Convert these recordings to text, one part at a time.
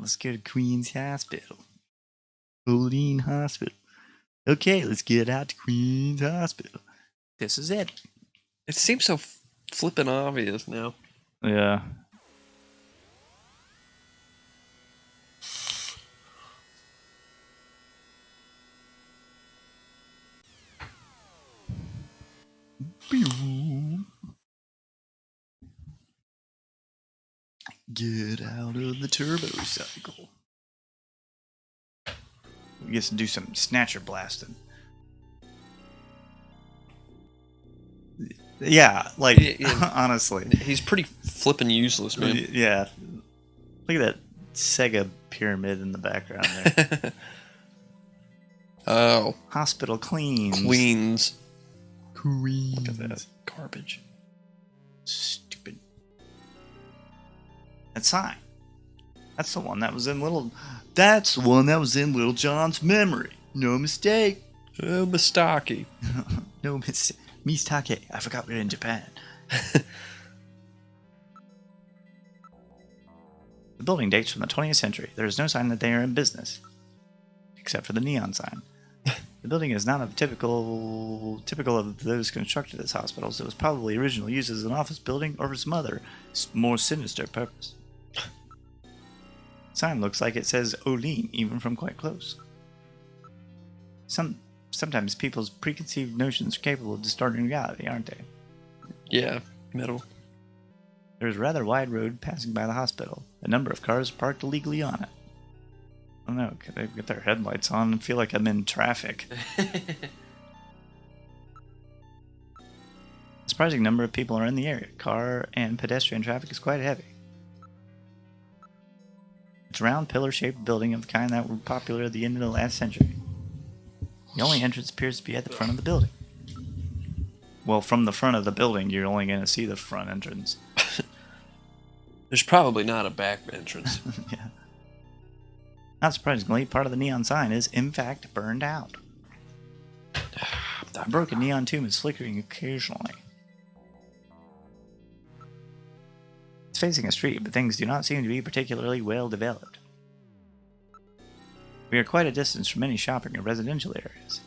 let's go to Queen's Hospital. Pauline Hospital. Okay, let's get out to Queen's Hospital. This is it. It seems so flippin' obvious now. Yeah. Get out of the turbo cycle. We get to do some Snatcher blasting. Yeah, like, honestly. He's pretty flippin' useless, man. Yeah. Look at that Sega pyramid in the background there. Oh. Hospital Queens. Queens. Look at that garbage. Stupid. That sign. That's the one that was in Little... That's the one that was in Little John's memory. No mistake. Oh, mistake. No mistake. Mistake. I forgot we were in Japan. The building dates from the 20th century. There is no sign that they are in business, except for the neon sign. The building is not typical of those constructed as hospitals. It was probably originally used as an office building or for some other more sinister purpose. The sign looks like it says Olin, even from quite close. Sometimes people's preconceived notions are capable of distorting reality, aren't they? Yeah, metal. There's a rather wide road passing by the hospital. A number of cars parked illegally on it. I don't know, could they get their headlights on and feel like I'm in traffic? A surprising number of people are in the area. Car and pedestrian traffic is quite heavy. It's a round pillar-shaped building of the kind that were popular at the end of the last century. The only entrance appears to be at the front of the building. Well, from the front of the building, you're only going to see the front entrance. There's probably not a back entrance. Yeah. Not surprisingly, part of the neon sign is, in fact, burned out. The broken neon tube is flickering occasionally. It's facing a street, but things do not seem to be particularly well developed. We are quite a distance from any shopping or residential areas.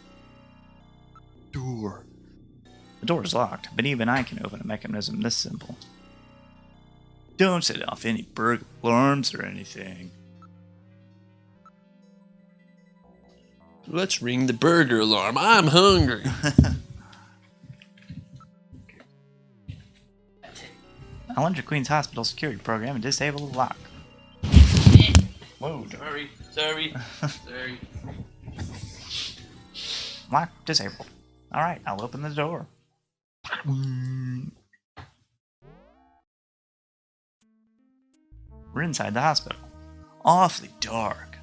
Door. The door is locked, but even I can open a mechanism this simple. Don't set off any burglar alarms or anything. Let's ring the burger alarm. I'm hungry. I'll enter Queen's Hospital security program and disable the lock. Whoa. Sorry. Lock disabled. Alright, I'll open the door. We're inside the hospital. Awfully dark.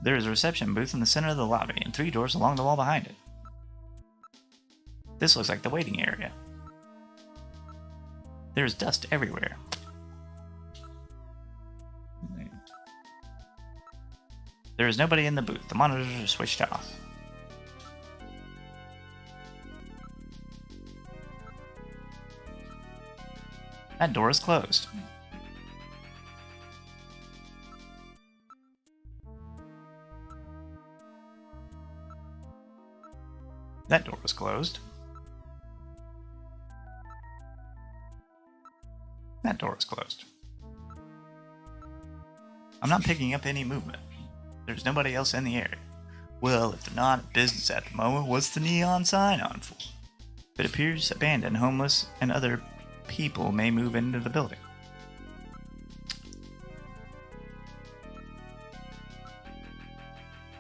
There is a reception booth in the center of the lobby and 3 doors along the wall behind it. This looks like the waiting area. There is dust everywhere. There is nobody in the booth. The monitors are switched off. That door is closed. That door is closed. That door is closed. I'm not picking up any movement. There's nobody else in the area. Well, if they're not in business at the moment, what's the neon sign on for? It appears abandoned, homeless, and other people may move into the building.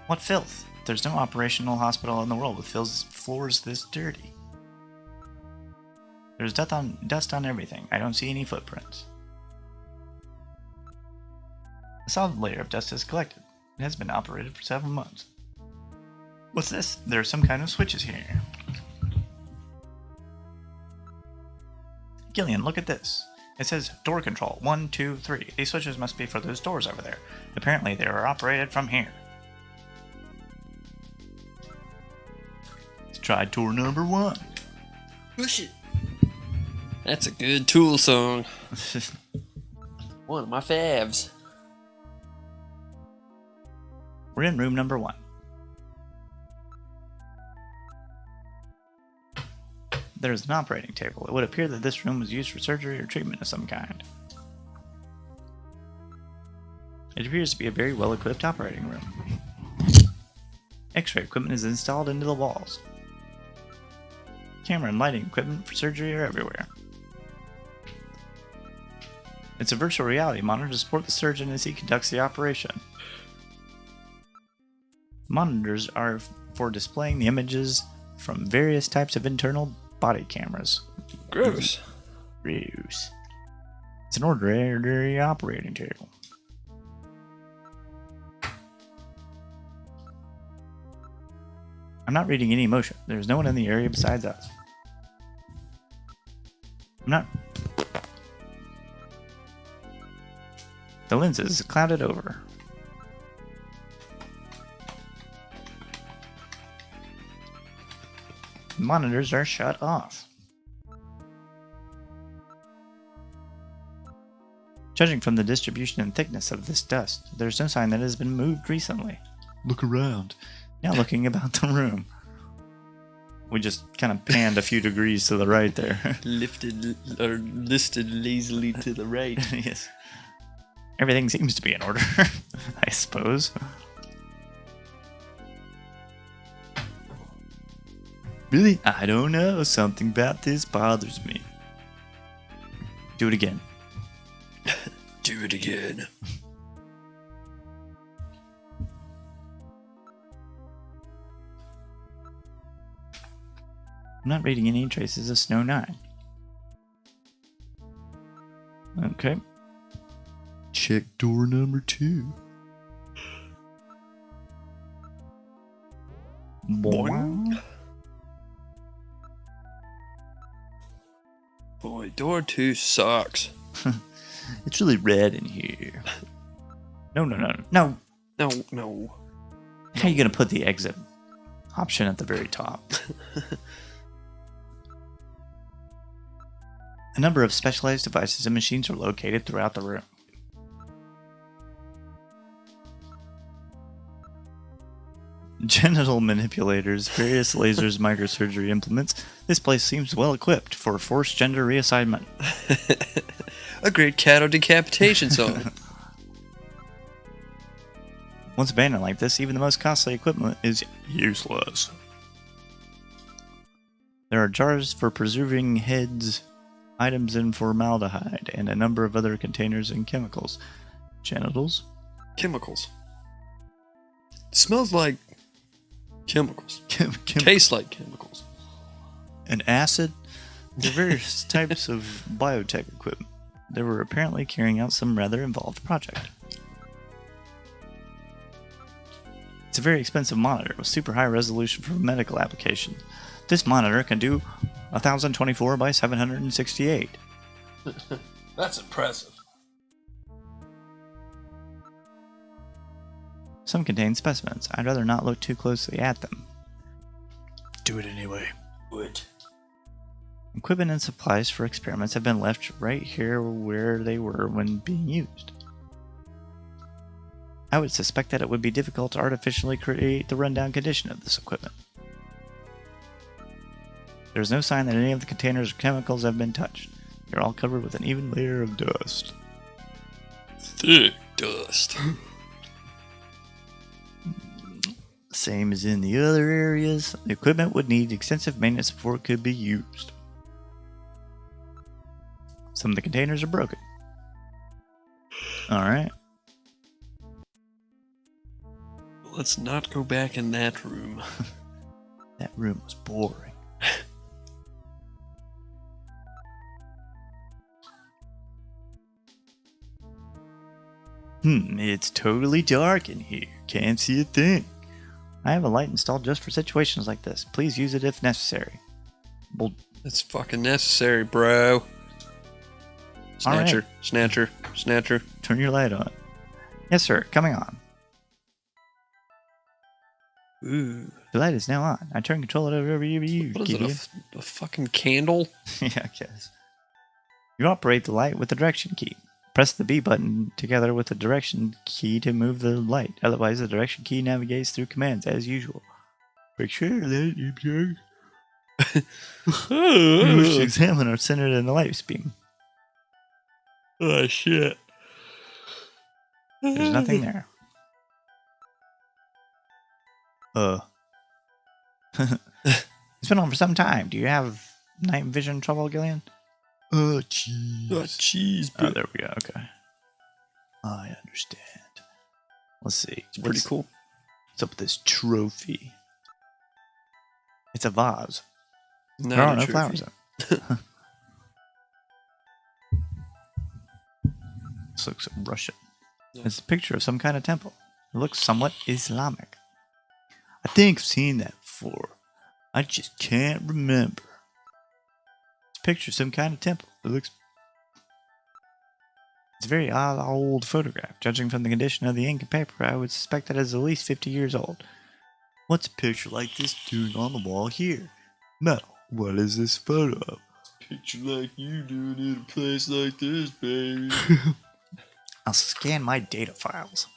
What filth! There's no operational hospital in the world with floors this dirty. There's dust on everything. I don't see any footprints. A solid layer of dust is collected. It has been operated for several months. What's this? There are some kind of switches here. Gillian, look at this. It says door control 1, 2, 3. These switches must be for those doors over there. Apparently they are operated from here. Let's try tour number 1. Push it. That's a good Tool song. One of my faves. We're in room number 1. There's an operating table. It would appear that this room was used for surgery or treatment of some kind. It appears to be a very well-equipped operating room. X-ray equipment is installed into the walls. Camera and lighting equipment for surgery are everywhere. It's a virtual reality monitor to support the surgeon as he conducts the operation. Monitors are for displaying the images from various types of internal body cameras. Gross. Gross. It's an ordinary operating table. I'm not reading any emotion. There's no one in the area besides us. The lens is clouded over. Monitors are shut off. Judging from the distribution and thickness of this dust, there's no sign that it has been moved recently. Look around. Now looking about the room. We just kind of panned a few degrees to the right there. Listed lazily to the right. Yes. Everything seems to be in order, I suppose. Really? I don't know. Something about this bothers me. Do it again. Do it again. I'm not reading any traces of Snow 9. Okay. Check door number 2. Boing. Boy, door 2 sucks. It's really red in here. No. No. How are you going to put the exit option at the very top? A number of specialized devices and machines are located throughout the room. Genital manipulators, various lasers, microsurgery implements. This place seems well equipped for forced gender reassignment. A great cattle decapitation song. Once abandoned like this, even the most costly equipment is useless. There are jars for preserving heads, items in formaldehyde, and a number of other containers and chemicals. Genitals? Chemicals. Smells like chemicals. Tastes like chemicals. And acid? There are various types of biotech equipment. They were apparently carrying out some rather involved project. It's a very expensive monitor with super high resolution for medical applications. This monitor can do 1024 by 768. That's impressive. Some contain specimens. I'd rather not look too closely at them. Do it anyway. Would. Equipment and supplies for experiments have been left right here where they were when being used. I would suspect that it would be difficult to artificially create the rundown condition of this equipment. There is no sign that any of the containers or chemicals have been touched. They're all covered with an even layer of dust. Thick dust. Same as in the other areas, the equipment would need extensive maintenance before it could be used. Some of the containers are broken. Alright. Let's not go back in that room. That room was boring. It's totally dark in here. Can't see a thing. I have a light installed just for situations like this. Please use it if necessary. Well, It's fucking necessary, bro. Snatcher, right. Snatcher. Turn your light on. Yes, sir. Coming on. Ooh. The light is now on. I turn control it over to you. What is it, a fucking candle? Yeah, I guess. You operate the light with the direction key. Press the B button together with the direction key to move the light. Otherwise, the direction key navigates through commands as usual. Make sure that you wish to examine are centered in the light beam. Oh, shit. There's nothing there. It's been on for some time. Do you have night vision trouble, Gillian? Oh, jeez. Oh, jeez. Oh, there we go. Okay. I understand. Let's see. It's pretty cool. What's up with this trophy? It's a vase. Not There are a no trophy. flowers in it. This looks Russian. Yeah. It's a picture of some kind of temple. It looks somewhat Islamic. I think I've seen that before. I just can't remember. It's a picture of some kind of temple. It's a very old photograph. Judging from the condition of the ink and paper, I would suspect that it's at least 50 years old. What's a picture like this doing on the wall here? Metal. What is this photo of? Picture like you doing in a place like this, baby. I'll scan my data files.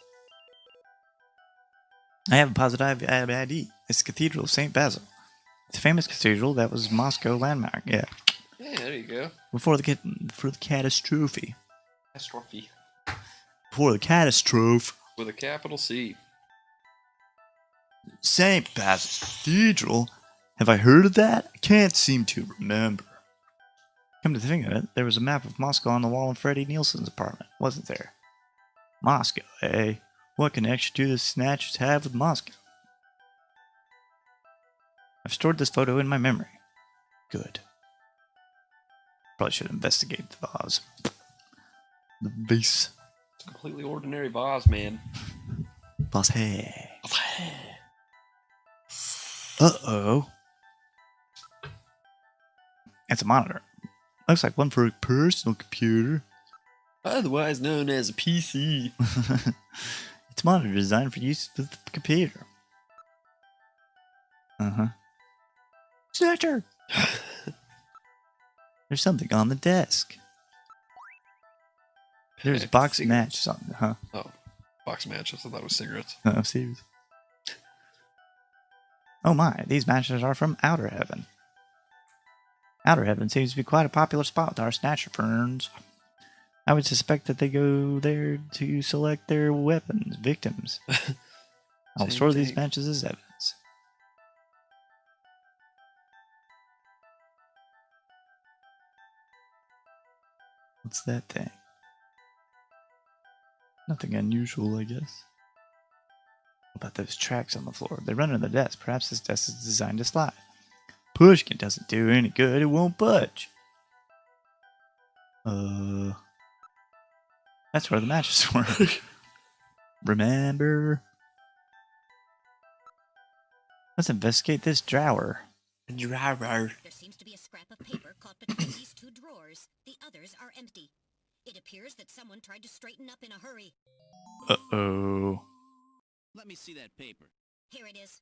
I have a positive ID. It's the Cathedral of St. Basil. It's a famous cathedral that was Moscow landmark. Yeah. Yeah, there you go. Before the catastrophe. Catastrophe. Before the catastrophe. With a capital C. St. Basil's Cathedral? Have I heard of that? I can't seem to remember. Come to think of it, there was a map of Moscow on the wall in Freddie Nielsen's apartment, wasn't there? Moscow, eh? What connection do the Snatchers have with Moscow? I've stored this photo in my memory. Good. Probably should investigate the vase. The vase. It's a completely ordinary vase, man. Vase. Hey. Uh-oh. It's a monitor. Looks like one for a personal computer. Otherwise known as a PC. It's a monitor designed for use with the computer. Uh-huh. Snatcher! There's something on the desk. There's a box of matches something, huh? Oh, box matches. I thought it was cigarettes. No, serious. Oh my, these matches are from Outer Heaven. Outer Heaven seems to be quite a popular spot with our Snatcher ferns. I would suspect that they go there to select their victims. I'll store these matches as evidence. What's that thing? Nothing unusual, I guess. What about those tracks on the floor? They run on the desk. Perhaps this desk is designed to slide. Pushkin doesn't do any good. It won't budge. That's where the matches were. Remember? Let's investigate this drawer. Drawer. There seems to be a scrap of paper caught between these two drawers. The others are empty. It appears that someone tried to straighten up in a hurry. Uh-oh. Let me see that paper. Here it is.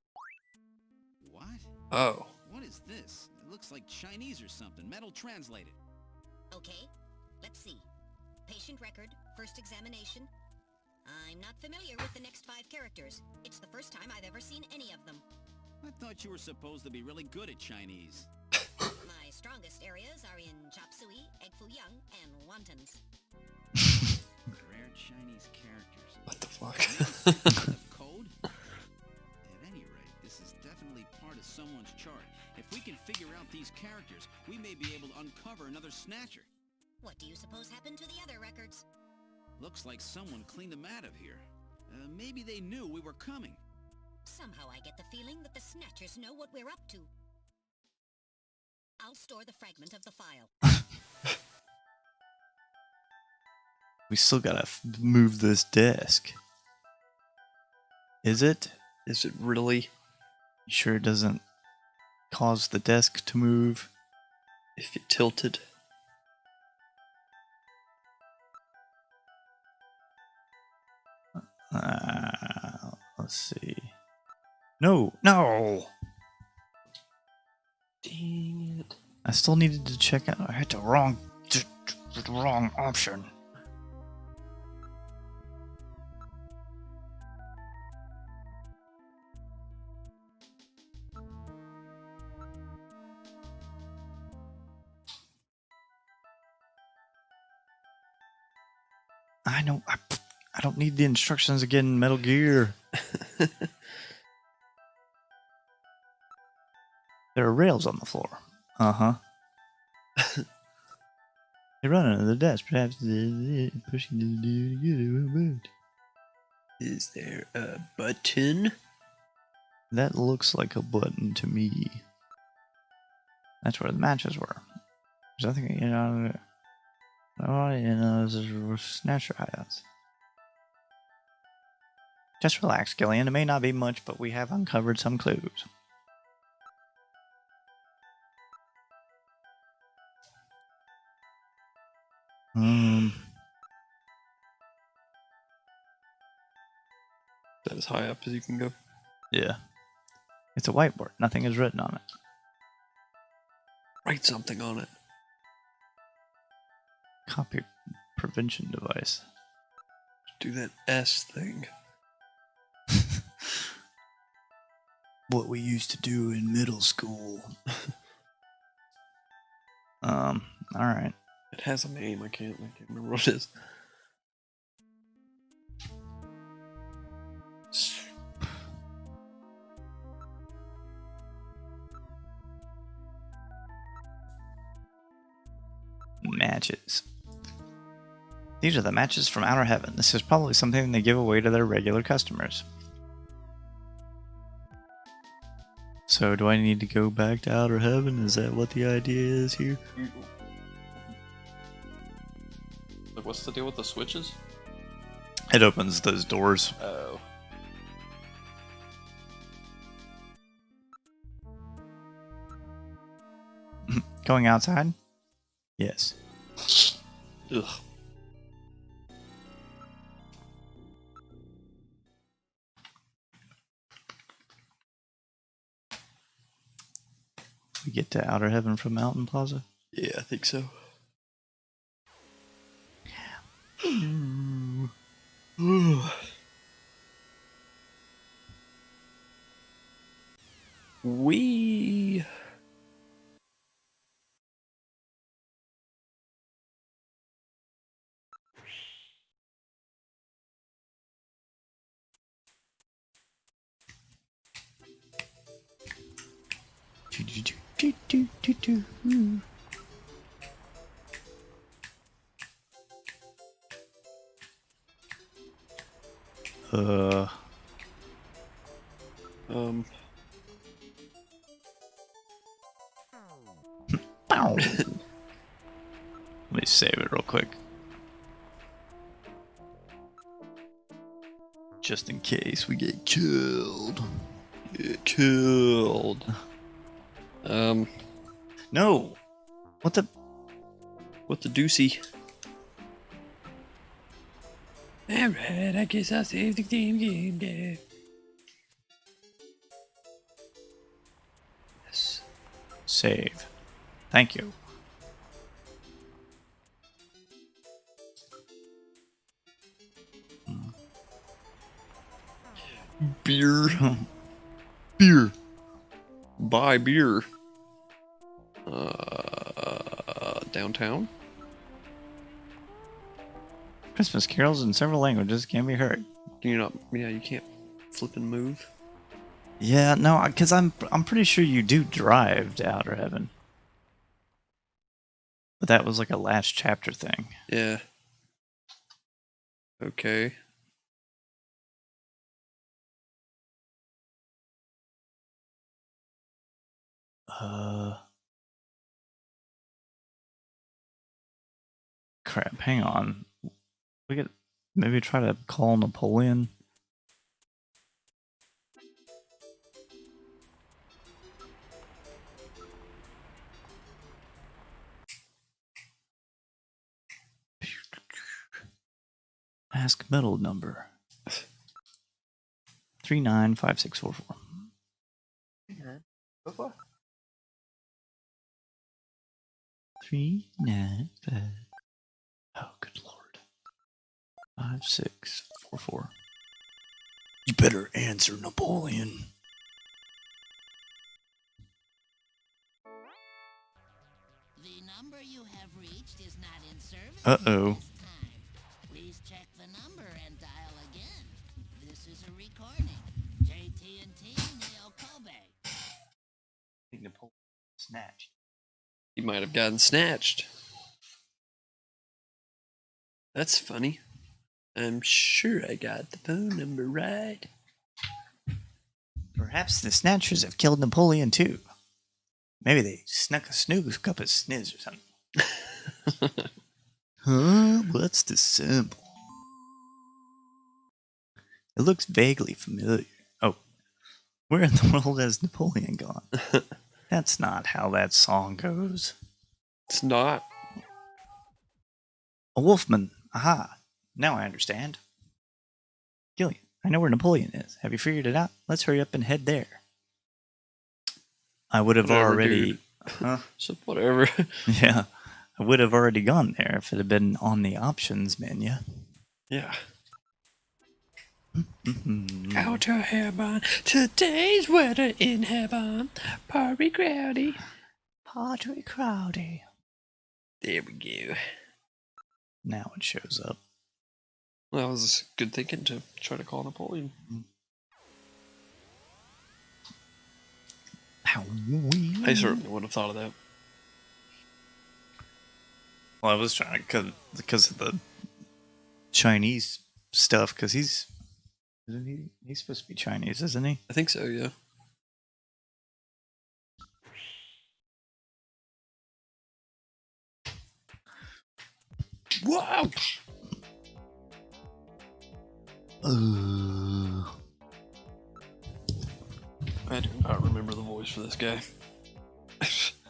What? Oh. What is this? It looks like Chinese or something. Metal translated. Okay, let's see. Patient record, first examination. I'm not familiar with the next 5 characters. It's the first time I've ever seen any of them. I thought you were supposed to be really good at Chinese. My strongest areas are in chop suey, egg foo young, and wontons. Rare Chinese characters. What the fuck? Code? At any rate, this is definitely part of someone's chart. If we can figure out these characters, we may be able to uncover another Snatcher. What do you suppose happened to the other records? Looks like someone cleaned them out of here. Maybe they knew we were coming. Somehow I get the feeling that the Snatchers know what we're up to. I'll store the fragment of the file. We still gotta move this desk. Is it? Is it really? You sure it doesn't cause the desk to move? If it tilted. Let's see. No! Dang it. I still needed to check out. I hit the wrong option. know. I don't need the instructions again in Metal Gear. There are rails on the floor. Uh-huh. They run under the desk, perhaps pushing the dude to get it removed. Is there a button? That looks like a button to me. That's where the matches were. There's nothing, you know. Oh, you know, there's Snatcher hideouts. Just relax, Gillian. It may not be much, but we have uncovered some clues. Is that as high up as you can go? Yeah. It's a whiteboard. Nothing is written on it. Write something on it. Copy prevention device. Do that S thing. What we used to do in middle school. Alright. It has a name. I can't remember what it is. Matches. These are the matches from Outer Heaven. This is probably something they give away to their regular customers. So do I need to go back to Outer Heaven? Is that what the idea is here? Like, what's the deal with the switches? It opens those doors. Oh. Going outside? Yes. Ugh. We get to Outer Heaven from Mountain Plaza? Yeah, I think so. We. Bow. Let me save it real quick. Just in case we get killed. Get killed. No! What the? What the doozy? Alright, I guess I'll save the game there. Yes. Save. Thank you. Beer. Beer. Buy beer. Downtown? Christmas carols in several languages can be heard. You can't flip and move. Yeah, no, because I'm pretty sure you do drive to Outer Heaven. But that was like a last chapter thing. Yeah. Okay. Crap, hang on. We could maybe try to call Napoleon. Ask metal number. 395644. What? 395. Oh, good lord. 5644. You better answer, Napoleon. The number you have reached is not in service. Uh-oh. This time. Please check the Napoleon snatched. He might have gotten snatched. That's funny. I'm sure I got the phone number right. Perhaps the Snatchers have killed Napoleon too. Maybe they snuck a snook up his sniz or something. Huh? What's the symbol? It looks vaguely familiar. Oh, where in the world has Napoleon gone? That's not how that song goes. It's not. A wolfman. Aha. Now I understand. Gillian, I know where Napoleon is. Have you figured it out? Let's hurry up and head there. I would have Whatever, already... dude. Huh? So whatever. Yeah. I would have already gone there if it had been on the options menu. Yeah. Mm-hmm. Outer heaven, today's weather in heaven. Party crowdy. Padre Crowdy. There we go. Now it shows up. Well, that was good thinking to try to call Napoleon. I certainly would have thought of that. Well, I was trying to, because of the Chinese stuff, because he's supposed to be Chinese, isn't he? I think so, yeah. Wow! I do not remember the voice for this guy.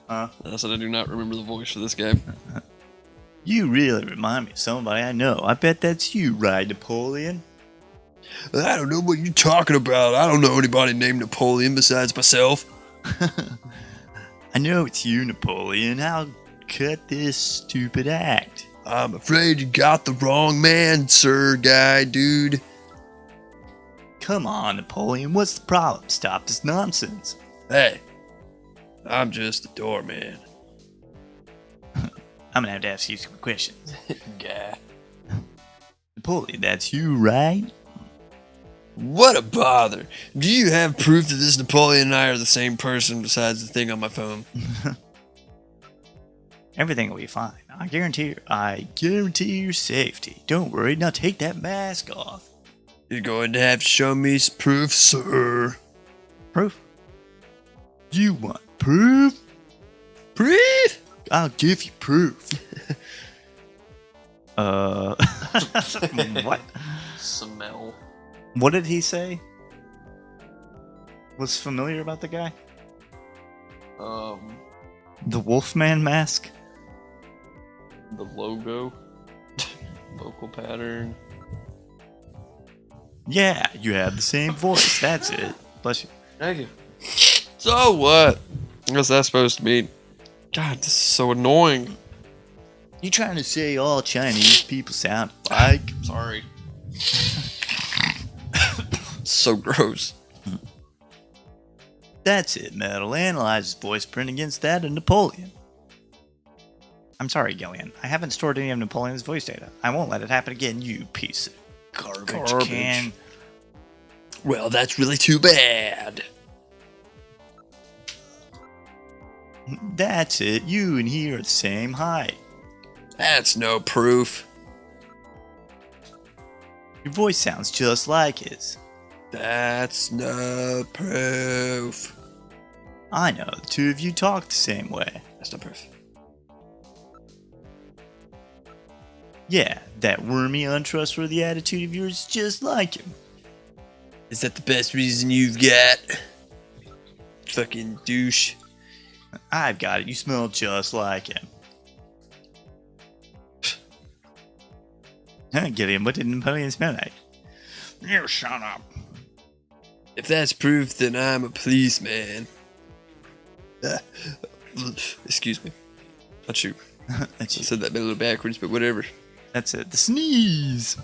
Huh? I said I do not remember the voice for this guy. You really remind me of somebody I know. I bet that's you, right, Napoleon? I don't know what you're talking about. I don't know anybody named Napoleon besides myself. I know it's you, Napoleon. I'll cut this stupid act. I'm afraid you got the wrong man, sir, guy, dude. Come on, Napoleon. What's the problem? Stop this nonsense. Hey, I'm just the doorman. I'm gonna have to ask you some questions. Guy. Napoleon, that's you, right? What a bother. Do you have proof that this Napoleon and I are the same person besides the thing on my phone? Everything will be fine. I guarantee your safety. Don't worry. Now take that mask off. You're going to have to show me some proof, sir. Proof? You want proof? Proof? I'll give you proof. What? Smell. What did he say? Was familiar about the guy? The Wolfman mask? The logo. Vocal pattern. Yeah, you have the same voice. That's it. Bless you. Thank you. So what? What's that supposed to mean? God, this is so annoying. You trying to say all Chinese people sound alike? Sorry. So gross. That's it, Metal. Analyze his voice print against that of Napoleon. I'm sorry, Gillian. I haven't stored any of Napoleon's voice data. I won't let it happen again, you piece of garbage can. Well, that's really too bad. That's it. You and he are the same height. That's no proof. Your voice sounds just like his. That's no proof. I know, the two of you talk the same way. That's no proof. Yeah, that wormy, untrustworthy attitude of yours is just like him. Is that the best reason you've got? Fucking douche. I've got it. You smell just like him. Gillian, what did Napoleon smell like? You shut up. If that's proof, then I'm a policeman. Excuse me. Not you. That's I you. said that a little backwards, but whatever. That's it. The sneeze.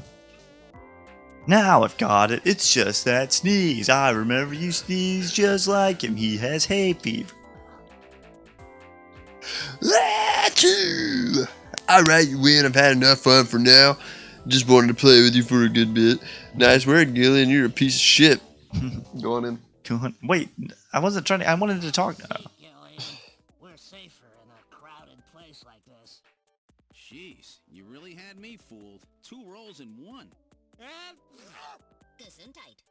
Now I've got it. It's just that sneeze. I remember you sneeze just like him. He has hay fever. Achoo! Alright, you win. I've had enough fun for now. Just wanted to play with you for a good bit. Nice work, Gillian. You're a piece of shit. Go on in. Go on. Wait, I wasn't trying to. I wanted to talk now. had me fooled. 2 roles in 1. Gesundheit.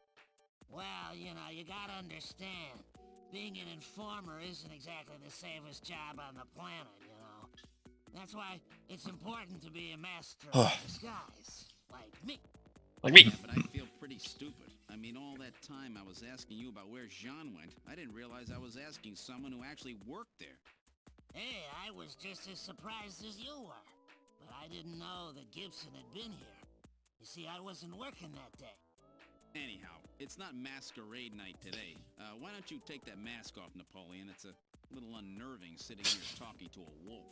Well, you know, you gotta understand. Being an informer isn't exactly the safest job on the planet, you know. That's why it's important to be a master of disguise, like me. Like me. Yeah, but I feel pretty stupid. I mean, all that time I was asking you about where Jean went, I didn't realize I was asking someone who actually worked there. Hey, I was just as surprised as you were. But I didn't know that Gibson had been here. You see, I wasn't working that day. Anyhow, it's not masquerade night today. Why don't you take that mask off, Napoleon? It's a little unnerving sitting here talking to a wolf.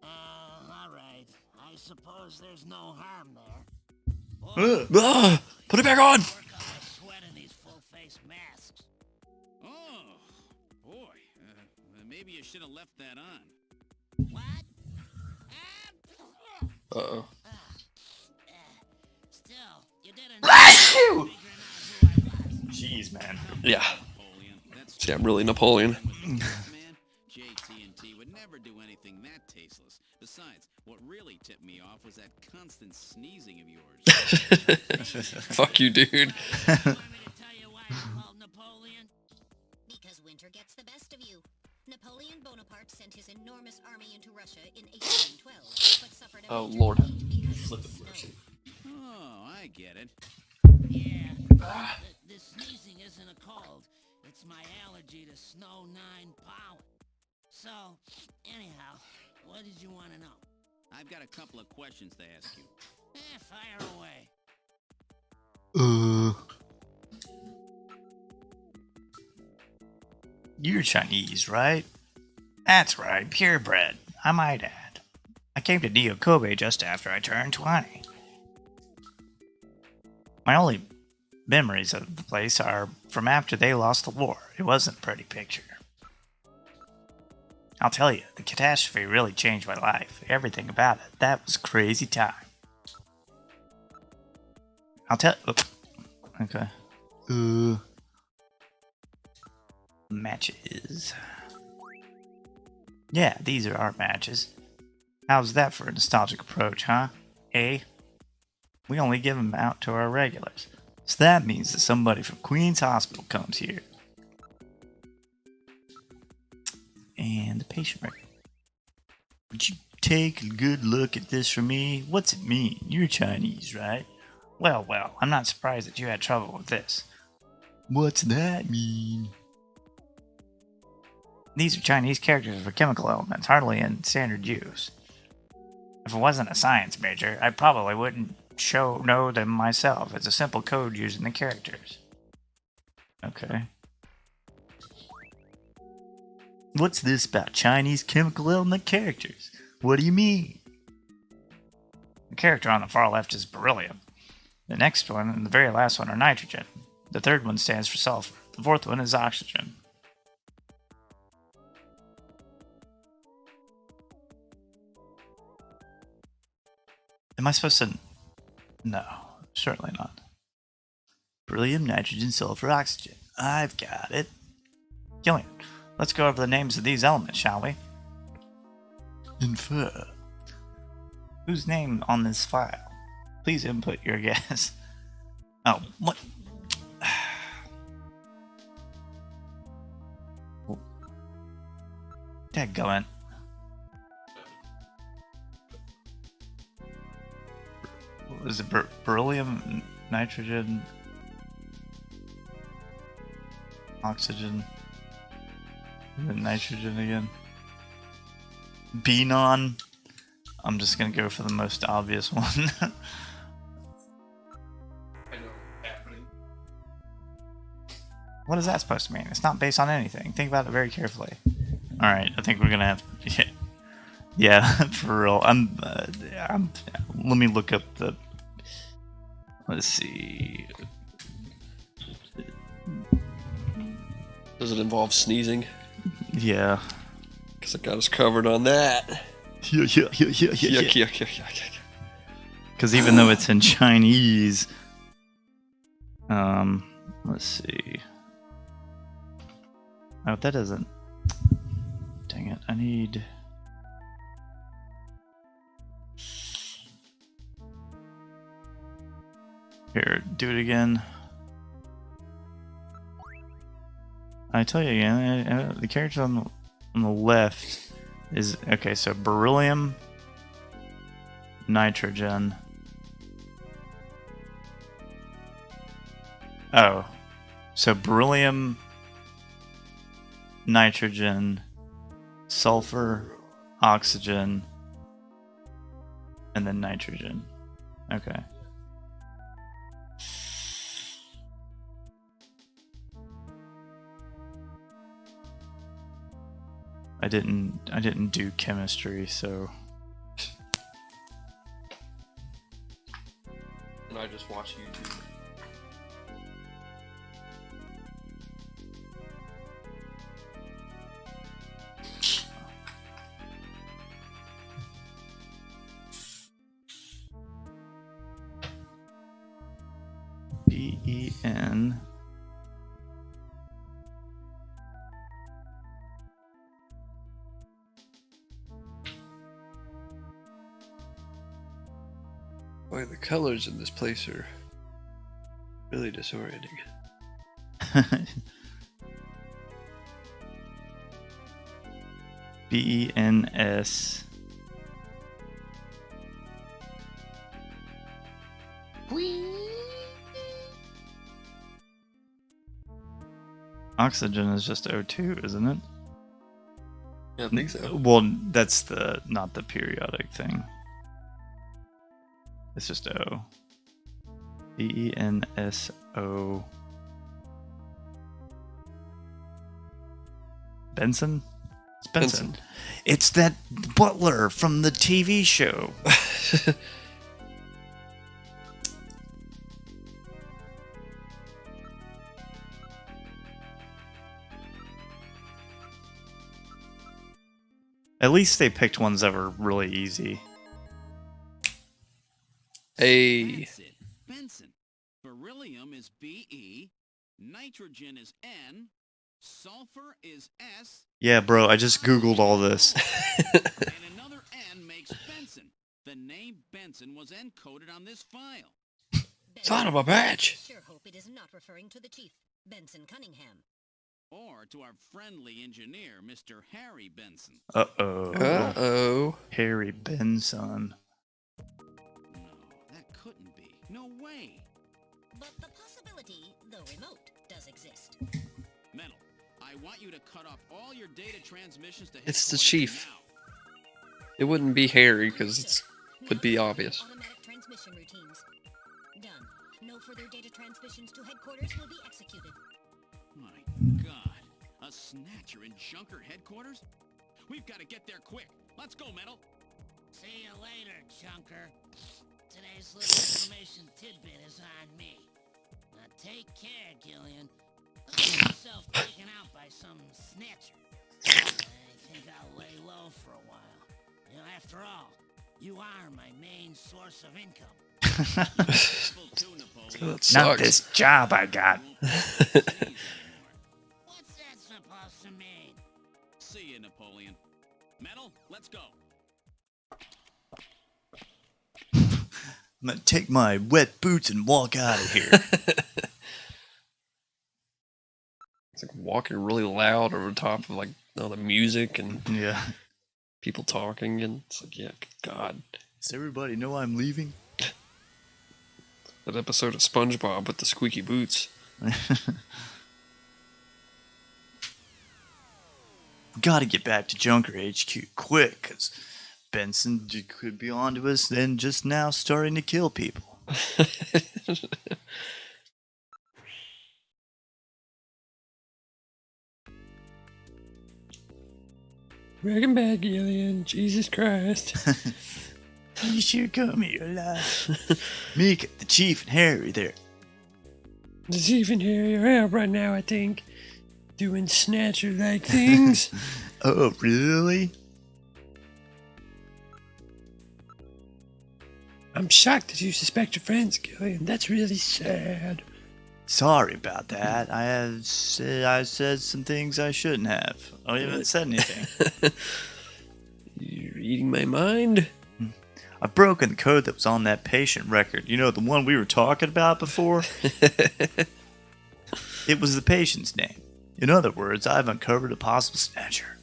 All right. I suppose there's no harm there. Put it back on! Work up a sweat in these full-face masks. Oh, boy. Maybe you should have left that on. What? Uh-oh. Still, you did a nice job figuring out who I was. Jeez, man. Yeah. Napoleon, that's See, I'm really Napoleon. man. JT&T would never do anything that tasteless. Besides, what really tipped me off was that constant sneezing of yours. Fuck you, dude. You want me to tell you why I'm called Napoleon? Because winter gets the best of you. Napoleon Bonaparte sent his enormous army into Russia in 1812, but suffered a Oh, major Lord. defeat because of the snow. Oh, I get it. Yeah. The sneezing isn't a cold. It's my allergy to snow 9 pollen. So, anyhow, what did you want to know? I've got a couple of questions to ask you. Fire away. You're Chinese, right? That's right, purebred, I might add. I came to Neo Kobe just after I turned 20. My only memories of the place are from after they lost the war. It wasn't a pretty picture. I'll tell you, the catastrophe really changed my life. Everything about it. That was a crazy time. I'll tell you. Okay. Matches. Yeah, these are our matches. How's that for a nostalgic approach, huh? Eh? We only give them out to our regulars. So that means that somebody from Queen's Hospital comes here. And the patient record. Would you take a good look at this for me? What's it mean? You're Chinese, right? Well, I'm not surprised that you had trouble with this. What's that mean? These are Chinese characters for chemical elements, hardly in standard use. If it wasn't a science major, I probably wouldn't know them myself. It's a simple code using the characters. Okay. What's this about Chinese chemical element characters? What do you mean? The character on the far left is beryllium. The next one and the very last one are nitrogen. The third one stands for sulfur. The fourth one is oxygen. Am I supposed to... No, certainly not. Beryllium, nitrogen, sulfur, oxygen. I've got it. Killian, let's go over the names of these elements, shall we? Infer. Whose name on this file? Please input your guess. Oh, what? Dadgummit. Was it beryllium, nitrogen, oxygen, and then nitrogen again? Benon. I'm just gonna go for the most obvious one. I know happening. What is that supposed to mean? It's not based on anything. Think about it very carefully. All right, I think we're gonna have. Yeah, for real. Let me look up the. Let's see. Does it involve sneezing? Yeah. Because it got us covered on that. Yeah. Yuck. Because even though it's in Chinese, let's see. Oh, that doesn't. Dang it! I need. Here, do it again. I tell you again, the character on the left is okay. So beryllium, nitrogen. Oh, so beryllium, nitrogen, sulfur, oxygen, and then nitrogen. Okay. I didn't do chemistry, so. And I just watch YouTube. BEN. Boy, the colors in this place are really disorienting. BENS. Oxygen is just O2, isn't it? Yeah, I think so. Well, that's not the periodic thing. It's just O. BENSO. Benson? It's Benson. It's that butler from the TV show. At least they picked ones that were really easy. Hey. That's it. Benson. Beryllium is Be. Nitrogen is N. Sulfur is S. Yeah, bro, I just Googled all this. And another N makes Benson. The name Benson was encoded on this file. Son of a bitch. Sure hope it is not referring to the chief, Benson Cunningham. Or to our friendly engineer, Mr. Harry Benson. Uh-oh. Uh-oh. Harry Benson. No, that couldn't be. No way. But the possibility, though remote, does exist. Metal, I want you to cut off all your data transmissions to It's the headquarters chief. now. It wouldn't be Harry because it would be obvious. Automatic transmission routines. Done. No further data transmissions to headquarters will be executed. My God. A Snatcher in Junker headquarters? We've got to get there quick. Let's go, Metal. See you later, Junker. Today's little information tidbit is on me. Now take care, Gillian. Don't get yourself taken out by some snatcher. I think I'll lay low for a while. You know, after all, you are my main source of income. Careful too, Napoleon. That Not sucks. this job I got. What's that supposed to mean? See you, Napoleon. Metal, let's go. I'm gonna take my wet boots and walk out of here. It's like walking really loud over the top of like all the music and Yeah. people talking, and it's like, yeah, God. Does everybody know I'm leaving? That episode of SpongeBob with the squeaky boots. Gotta get back to Junker HQ quick, because Benson could be onto us then just now starting to kill people. Welcome back, Gillian. Jesus Christ. You should come here alive. Mika, the chief, and Harry there. The chief and Harry are out right now, I think. Doing Snatcher-like things. Oh, really? I'm shocked that you suspect your friends, Gillian. That's really sad. Sorry about that. I said some things I shouldn't have. I haven't said anything. You're reading my mind? I've broken the code that was on that patient record. You know, the one we were talking about before? It was the patient's name. In other words, I've uncovered a possible snatcher.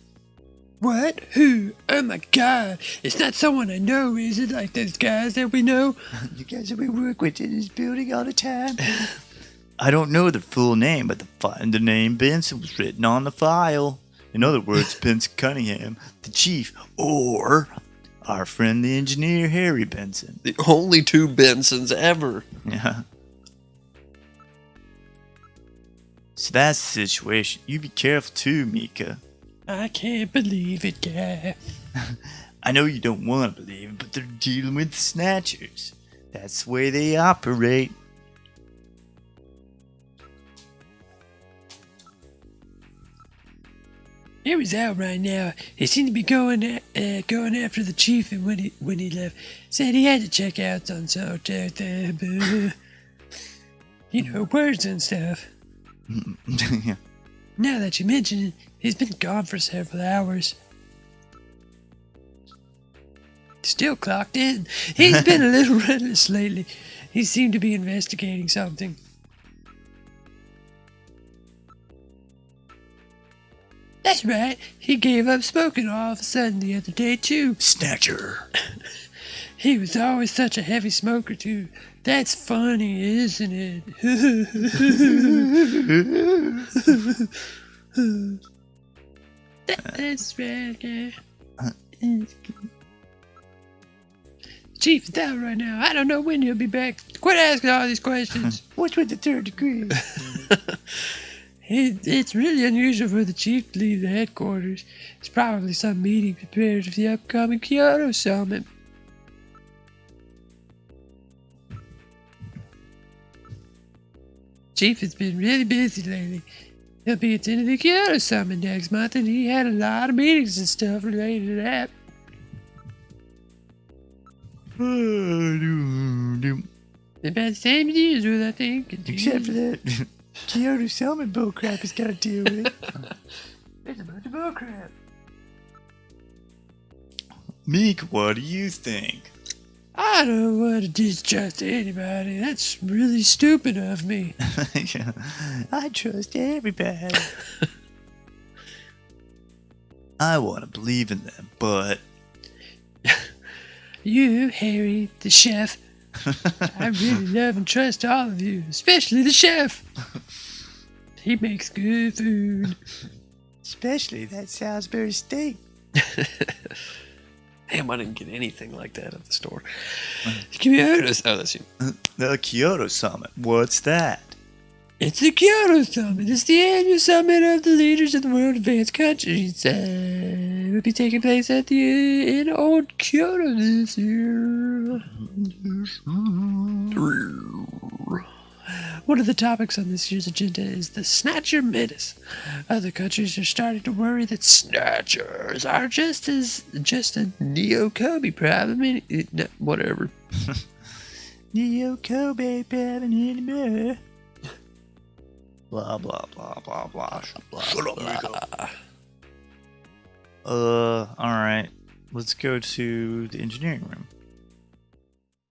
What? Who? Oh my god. It's not someone I know, is it? Like those guys that we know? You guys that we work with in this building all the time? I don't know their full name, but the name Benson was written on the file. In other words, Benson Cunningham, the chief, or our friend the engineer, Harry Benson. The only 2 Bensons ever. Yeah. So that's the situation. You be careful too, Mika. I can't believe it, guy. I know you don't want to believe it, but they're dealing with snatchers. That's the way they operate. Harry's out right now. He seemed to be going after the chief, and when he left, said he had to check out on something out there, but you know, words and stuff. Yeah. Now that you mention it, he's been gone for several hours. Still clocked in. He's been a little restless lately. He seemed to be investigating something. That's right. He gave up smoking all of a sudden the other day, too. Snatcher. He was always such a heavy smoker, too. That's funny, isn't it? That's right, guy. Chief is out right now. I don't know when he'll be back. Quit asking all these questions. What's with the 3rd degree? It's really unusual for the chief to leave the headquarters. It's probably some meeting prepared for the upcoming Kyoto summit. Chief has been really busy lately. He'll be attending the Kyoto summit next month, and he had a lot of meetings and stuff related to that. About the same as usual, I think. Except for that Kyoto Summit bullcrap he's got to deal with. It's a bunch of bullcrap. Meek, what do you think? I don't want to distrust anybody. That's really stupid of me. Yeah. I trust everybody. I want to believe in them, but... You, Harry, the chef, I really love and trust all of you, especially the chef. He makes good food. Especially that Salisbury steak. Damn, I didn't get anything like that at the store. Kyoto. Oh, that's you. The Kyoto Summit. What's that? It's the Kyoto Summit. It's the annual summit of the leaders of the world advanced countries. It will be taking place in old Kyoto this year. One of the topics on this year's agenda is the Snatcher menace. Other countries are starting to worry that Snatchers are just a Neo-Kobe problem. Whatever. Neo-Kobe problem anymore. Blah, blah, blah, blah, blah. Shut up, Miko. Alright. Let's go to the engineering room.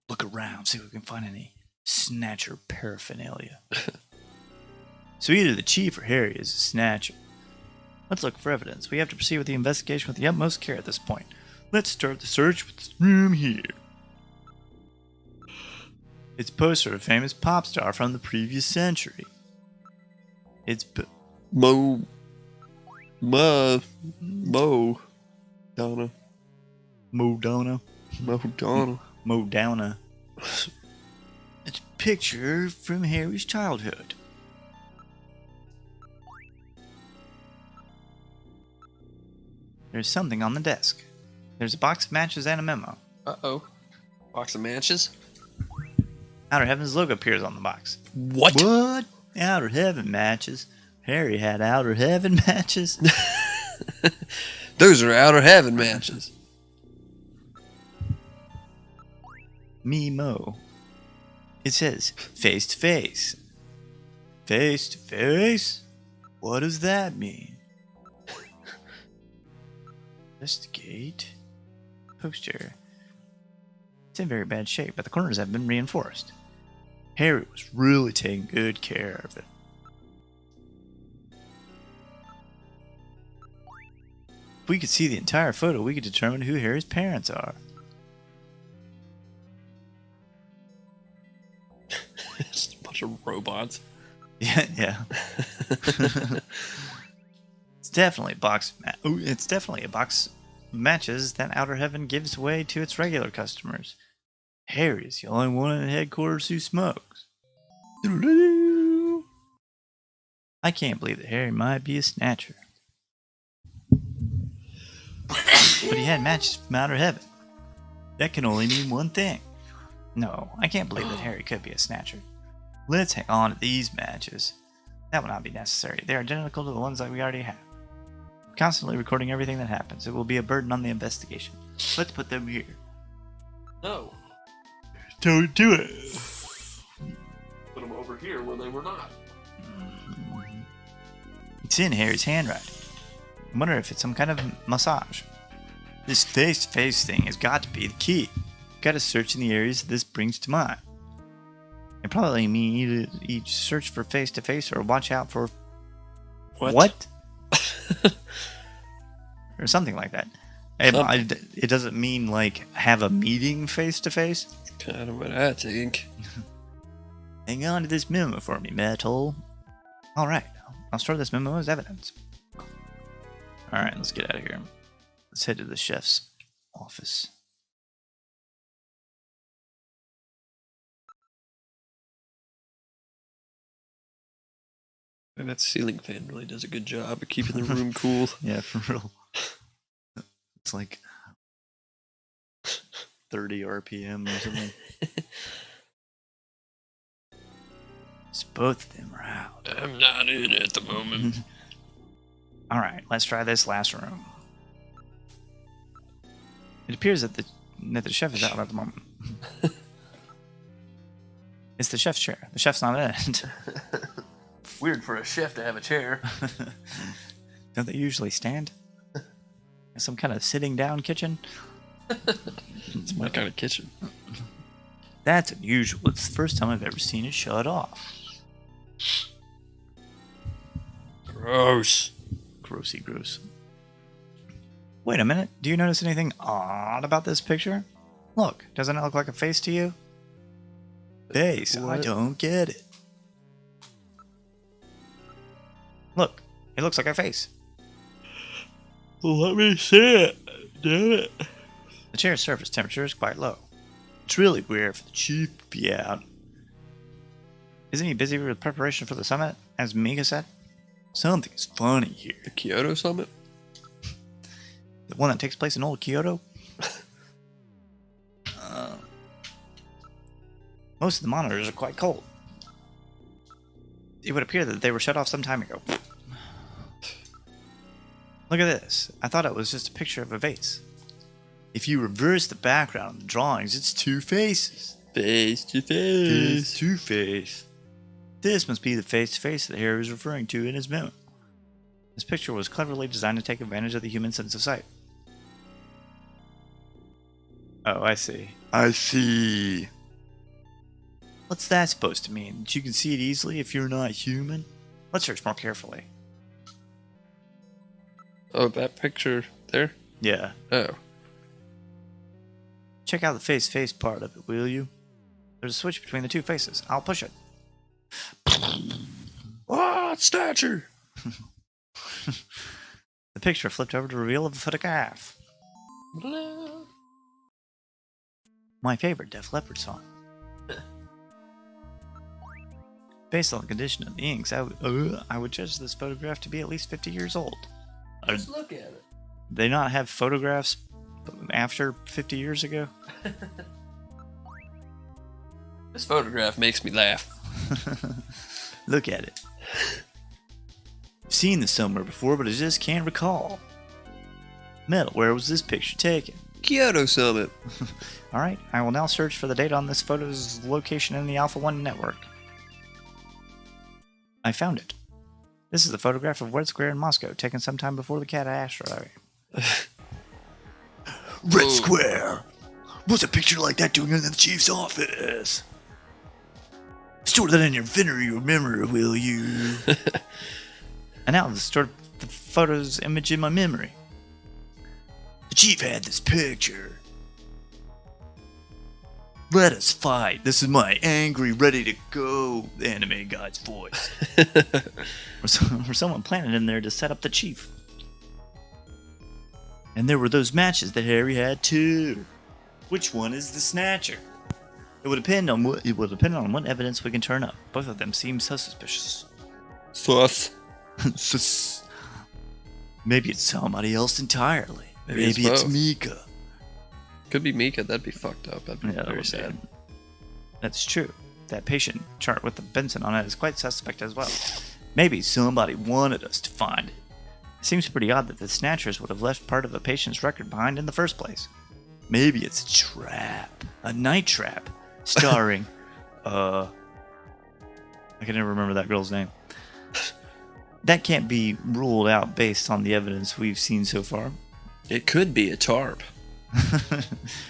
Look around, see if we can find any Snatcher paraphernalia. So either the chief or Harry is a Snatcher. Let's look for evidence. We have to proceed with the investigation with the utmost care at this point. Let's start the search with this room here. It's a poster of a famous pop star from the previous century. It's Mo Donna. Modona. Modana. It's a picture from Harry's childhood. There's something on the desk. There's a box of matches and a memo. Uh-oh. Box of matches? Outer Heaven's logo appears on the box. What? What? Outer Heaven matches? Harry had Outer Heaven matches? Those are Outer Heaven matches. Memo. It says face to face. Face to face? What does that mean? Investigate. Poster. It's in very bad shape, but the corners have been reinforced. Harry was really taking good care of it. If we could see the entire photo, we could determine who Harry's parents are. It's a bunch of robots. Yeah. It's definitely a box. It's definitely a box matches that Outer Heaven gives away to its regular customers. Harry's the only one in headquarters who smokes. I can't believe that Harry might be a snatcher. But he had matches from Outer Heaven. That can only mean one thing. No, I can't believe that Harry could be a snatcher. Let's hang on to these matches. That will not be necessary. They are identical to the ones that we already have. Constantly recording everything that happens. It will be a burden on the investigation. Let's put them here. No. Don't do it. Put them over here where they were not. It's in Harry's handwriting. I wonder if it's some kind of massage. This face-to-face thing has got to be the key. Got to search in the areas that this brings to mind. It probably mean either search for face-to-face or watch out for what? Or something like that. It doesn't mean like have a meeting face-to-face. Kind of what I think. Hang on to this memo for me, Metal. Alright, I'll store this memo as evidence. Alright, let's get out of here. Let's head to the chef's office. And that ceiling fan really does a good job of keeping the room cool. Yeah, for real. It's like 30 RPM or something. So both of them are out. I'm not in at the moment. Alright, let's try this last room. It appears that the chef is out at the moment. It's the chef's chair. The chef's not in it. Weird for a chef to have a chair. Don't they usually stand? Some kind of sitting down kitchen? It's my kind of kitchen. That's unusual. It's the first time I've ever seen it shut off. Gross. Grossy gross. Wait a minute. Do you notice anything odd about this picture? Look, doesn't it look like a face to you? Face, I What? don't get it. Look, it looks like a face. Let me see it. Damn it. The chair's surface temperature is quite low. It's really weird for the chief to be out. Isn't he busy with preparation for the summit, as Mika said? Something's funny here. The Kyoto Summit? The one that takes place in old Kyoto? Most of the monitors are quite cold. It would appear that they were shut off some time ago. Look at this. I thought it was just a picture of a vase. If you reverse the background of the drawings, it's two faces. Face to Face face. to face. This must be the face-to-face that Harry was referring to in his memo. This picture was cleverly designed to take advantage of the human sense of sight. Oh, I see. I see. What's that supposed to mean? That you can see it easily if you're not human? Let's search more carefully. Oh, that picture there? Yeah. Oh. Check out the face-to-face part of it, will you? There's a switch between the two faces. I'll push it. Ah, Snatcher! The picture flipped over to reveal a photograph. My favorite Def Leppard song. Based on the condition of the inks, I would judge this photograph to be at least 50 years old. Just look at it. They not have photographs after 50 years ago? This photograph makes me laugh. Look at it. I've seen this somewhere before, but I just can't recall. Metal, where was this picture taken? Kyoto Summit. Alright, I will now search for the data on this photo's location in the Alpha 1 network. I found it. This is a photograph of Red Square in Moscow, taken sometime before the catastrophe. Red Whoa. Square! What's a picture like that doing in the chief's office? Store that in your inventory or memory, will you? And now let's store the photo's image in my memory. The chief had this picture. Let us fight. This is my angry, ready to go anime guy's voice. or someone planted in there to set up the chief. And there were those matches that Harry had too. Which one is the Snatcher? It would depend on what evidence we can turn up. Both of them seem so suspicious. Sus. Sus. Maybe it's somebody else entirely. Maybe Maybe it's it's both. Mika. Could be Mika. That'd be fucked up. That'd be Yeah, that very would be. sad. That's true. That patient chart with the Benson on it is quite suspect as well. Maybe somebody wanted us to find it. It seems pretty odd that the Snatchers would have left part of a patient's record behind in the first place. Maybe it's a trap. A night trap. Starring, I can never remember that girl's name. That can't be ruled out based on the evidence we've seen so far. It could be a tarp.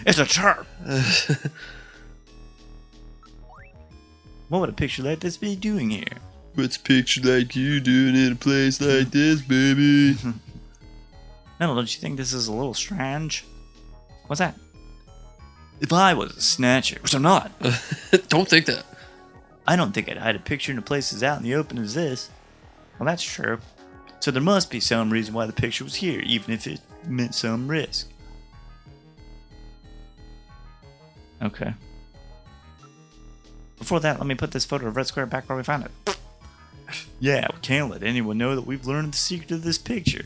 It's a trap! What would a picture like this be doing here? What's a picture like you doing in a place like this, baby? No, don't you think this is a little strange? What's that? If I was a Snatcher, which I'm not, Don't think that. I don't think I'd hide a picture in a place as out in the open as this. Well, that's true. So there must be some reason why the picture was here, even if it meant some risk. Okay. Before that, let me put this photo of Red Square back where we found it. Yeah, we can't let anyone know that we've learned the secret of this picture.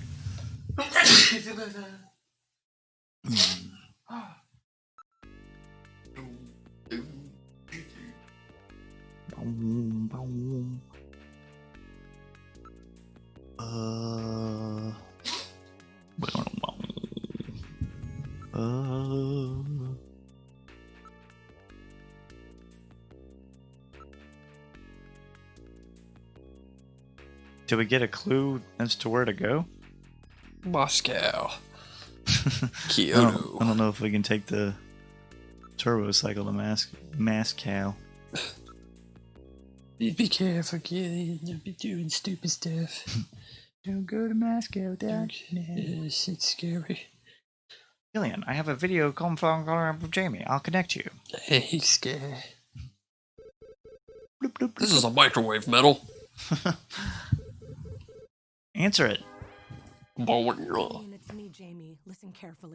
Did we get a clue as to where to go? Moscow. I Kyoto. don't know if we can take the turbo cycle to Moscow. You be careful, Gillian. You'll be doing stupid stuff. Don't go to Moscow, Dad. Yes, it's scary. Gillian, I have a video call from Jamie. I'll connect you. Hey, scary. Bloop, bloop, This bloop. is a microwave metal. Answer it. Okay. It's me, Jamie. Listen carefully.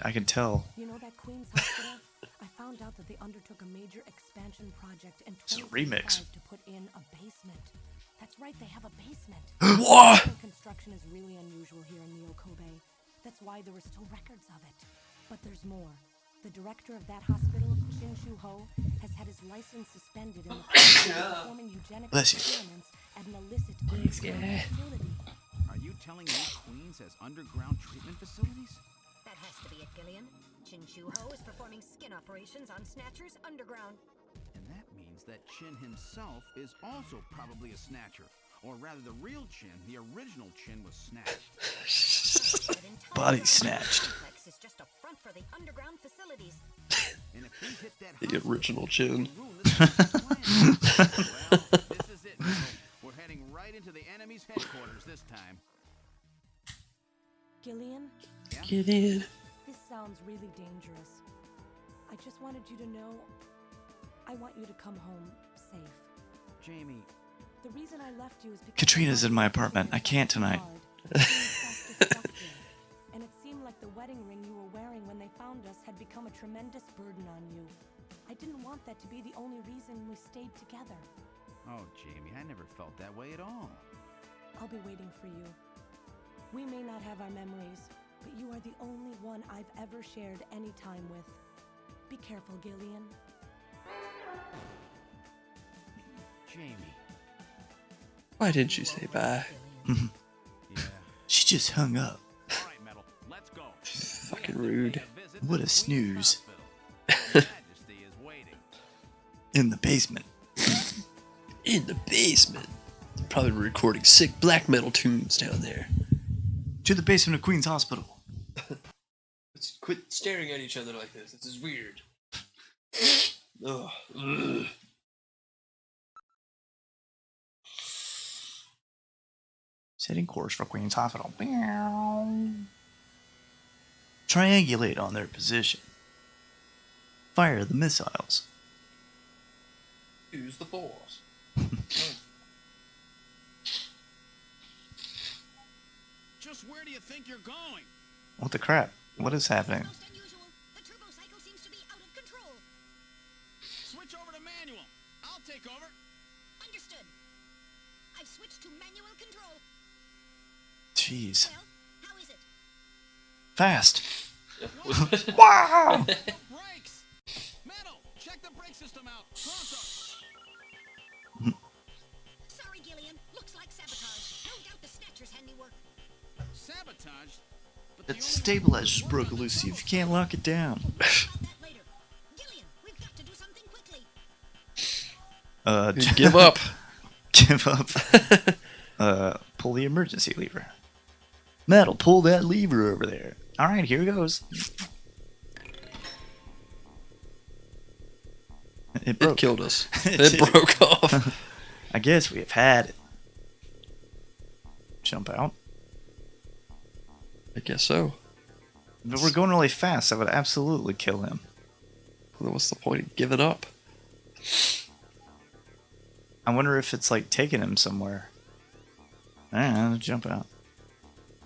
I can tell. You know that Queen's Hospital? I found out that they undertook a major expansion project in This is a remix. 2025 to put in a basement. That's right, they have a basement. What? Basement construction is really unusual here in the Okobe. That's why there were still records of it. But there's more. The director of that hospital, Shin Shu Ho, has had his license suspended in the process of performing eugenic Bless you. experiments at an illicit Thanks, guy. facility. Are you telling me Queens has underground treatment facilities? That has to be it, Gillian. Chin Shu Ho is performing skin operations on Snatcher's underground. And that means that Chin himself is also probably a Snatcher. Or rather, the real Chin, the original Chin, was snatched. That entire Body government snatched. complex is just a front for the underground facilities. And if we hit that The hospital, original Chin. we'll ruin this man's plan. Well, this is it, Metal. We're heading right into the enemy's headquarters this time. Gillian, Get in. this sounds really dangerous. I just wanted you to know I want you to come home safe. Jamie, The reason I left you is because Katrina's in my apartment. I can't tonight. And it seemed like the wedding ring you were wearing when they found us had become a tremendous burden on you. I didn't want that to be the only reason we stayed together. oh, Jamie, I never felt that way at all. I'll be waiting for you. We may not have our memories, but you are the only one I've ever shared any time with. Be careful, Gillian. Jamie. Why didn't you say bye? Yeah. She just hung up. All right, Metal, let's go. Fucking rude. What a snooze. Majesty is waiting. In the basement. In the basement. They're probably recording sick black metal tunes down there. To the basement of Queen's Hospital. It's Quit staring at each other like this. This is weird. Ugh. Ugh. Setting course for Queen's Hospital. Triangulate on their position. Fire the missiles. Who's the boss? Just where do you think you're going? What the crap? What is happening? Most unusual. The turbo cycle seems to be out of control. Switch over to manual. I'll take over. Understood. I've switched to manual control. Jeez. Well, how is it? Fast. Wow! Brakes! Metal, check the brake system out. Pronto. Sorry, Gillian. Looks like sabotage. No doubt the Snatcher's handiwork. Sabotage? But That stabilizer's broke, Lucy. If you can't lock it down. About that later. Gillian, we've got to do something quickly. Give up. Give up. Pull the emergency lever. Metal, pull that lever over there. Alright, here goes. It broke. It killed us. It It did. broke off. I guess we have had it. Jump out. I guess so. But we're going really fast. I would absolutely kill him. Then what's the point of giving up? I wonder if it's like taking him somewhere. I don't know, jump out.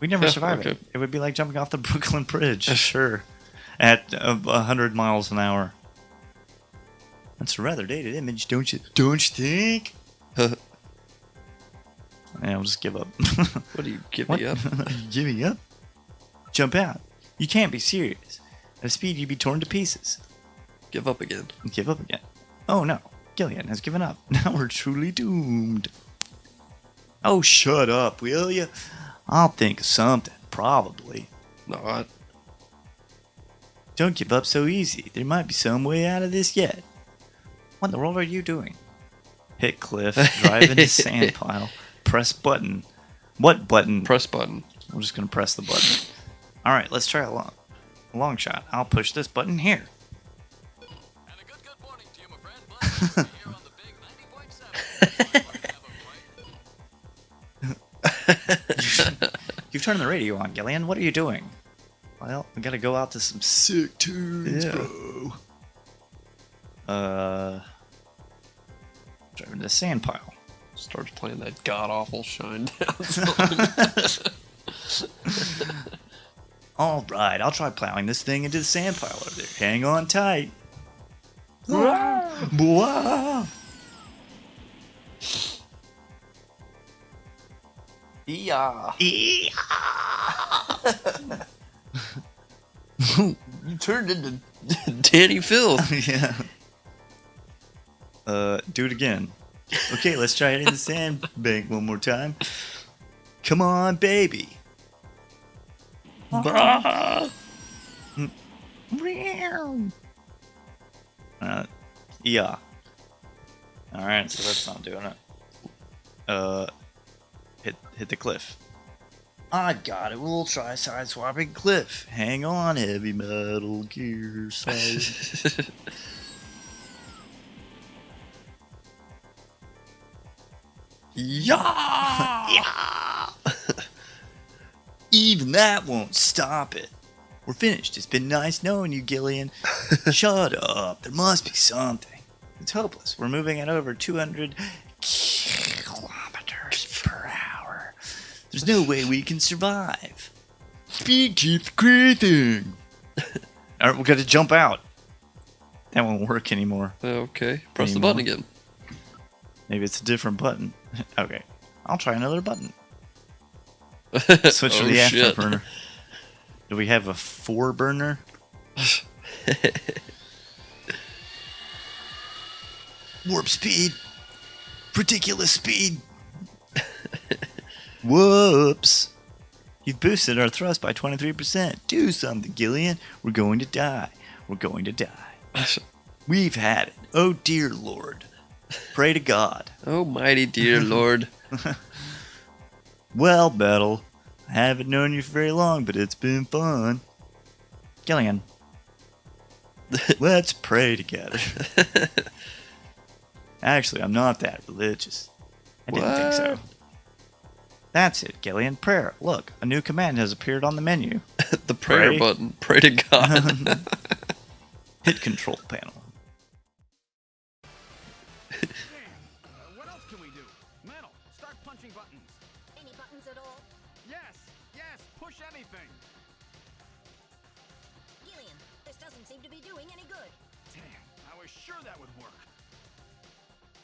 We never Yeah, survive okay. it. It would be like jumping off the Brooklyn Bridge. Sure. At 100 miles an hour. That's a rather dated image, don't you? Don't you think? Yeah, I'll just give up. What do you give What? me up? Giving up? Jump out. You can't be serious. At a speed, you'd be torn to pieces. Give up again. Give up again. Oh no. Gillian has given up. Now we're truly doomed. Oh, shut up, will you? I'll think of something. Probably. Not. Don't give up so easy. There might be some way out of this yet. What in the world are you doing? Hit cliff. Drive into sand pile. Press button. What button? Press button. I'm just going to press the button. Alright, let's try a long shot. I'll push this button here. And a good morning to you, my friend. Glad to be here on the big 90.7. You've turned the radio on, Gillian. What are you doing? Well, we gotta go out to some sick tunes, Yeah. bro. Driving to the sand pile. Starts playing that god awful Shine Down song. Alright, I'll try plowing this thing into the sand pile over there. Hang on tight. Wah. Yeah. You turned into Danny Phil. Yeah. Do it again. Okay, let's try it in the sandbank one more time. Come on, baby. Yeah. Alright, so that's not doing it. Hit the cliff. I got it. We'll try side swapping cliff. Hang on, heavy metal gear side. Yeah! Even that won't stop it. We're finished. It's been nice knowing you, Gillian. Shut up. There must be something. It's hopeless. We're moving at over 200 kilometers per hour. There's no way we can survive. Speed keeps increasing. Alright, we gotta jump out. That won't work anymore. Okay. Press the Anymore. button again. Maybe it's a different button. Okay. I'll try another button. Switch to Oh, the shit. afterburner. Do we have a 4-burner? Warp speed. Ridiculous speed. Whoops. You've boosted our thrust by 23%. Do something, Gillian. We're going to die. We're going to die. We've had it. Oh, dear Lord. Pray to God. Oh, mighty dear Lord. Well, Battle, I haven't known you for very long, but it's been fun. Gillian. Let's pray together. Actually, I'm not that religious. I didn't think so. That's it, Gillian. Prayer. Look, a new command has appeared on the menu. The prayer Pray. button. Pray to God. Hit control panel. What else can we do? Metal, start punching buttons. Any buttons at all? Yes, push anything. Gillian, this doesn't seem to be doing any good. Damn, I was sure that would work.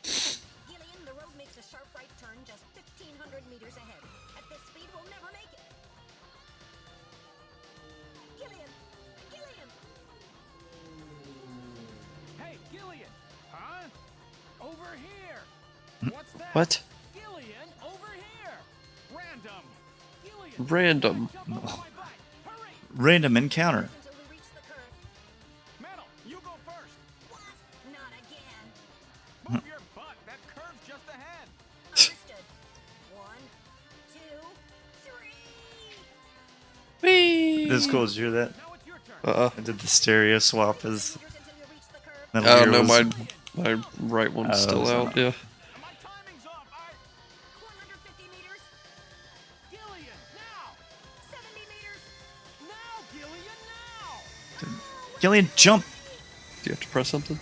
Gillian, the road makes a sharp right turn just 1,500 meters ahead. At this speed, we'll never make it. Gillian! Gillian! Hey, Gillian! Huh? Over here! What's that? What? Gillian, over here! Random! Gillian! Random. Jump over my back! Hurry! Random encounter. Until we reach the curve. Metal, you go first! What? Not again. Move your butt! That curve's just ahead! Understood. 1, 2, 3. Whee! This is cool. Did you hear that? Now it's your turn! I did the stereo swap as Meters until you reach the curve. Metal Oh Gear no, was- my right one's still it's out. not. Yeah. My timing's up! 150 meters. Gillian, now! 70 meters. Now, Gillian, now! Gillian, jump! Do you have to press something?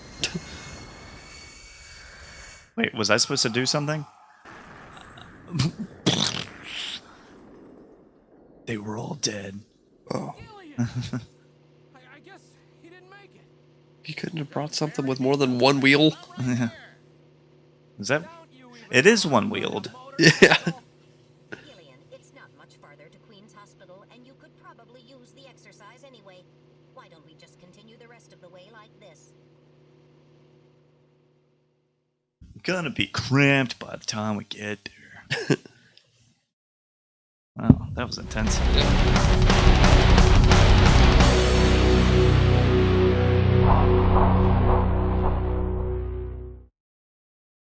Wait, was I supposed to do something? They were all dead. Oh, Gillian! I guess he didn't make it. you couldn't have brought something with more than one wheel. Is that? It is one-wheeled. Yeah. Gillian, it's not much farther to Queen's Hospital, and you could probably use the exercise anyway. Why don't we just continue the rest of the way like this? Gonna be cramped by the time we get there. Wow, that was intense. Yeah.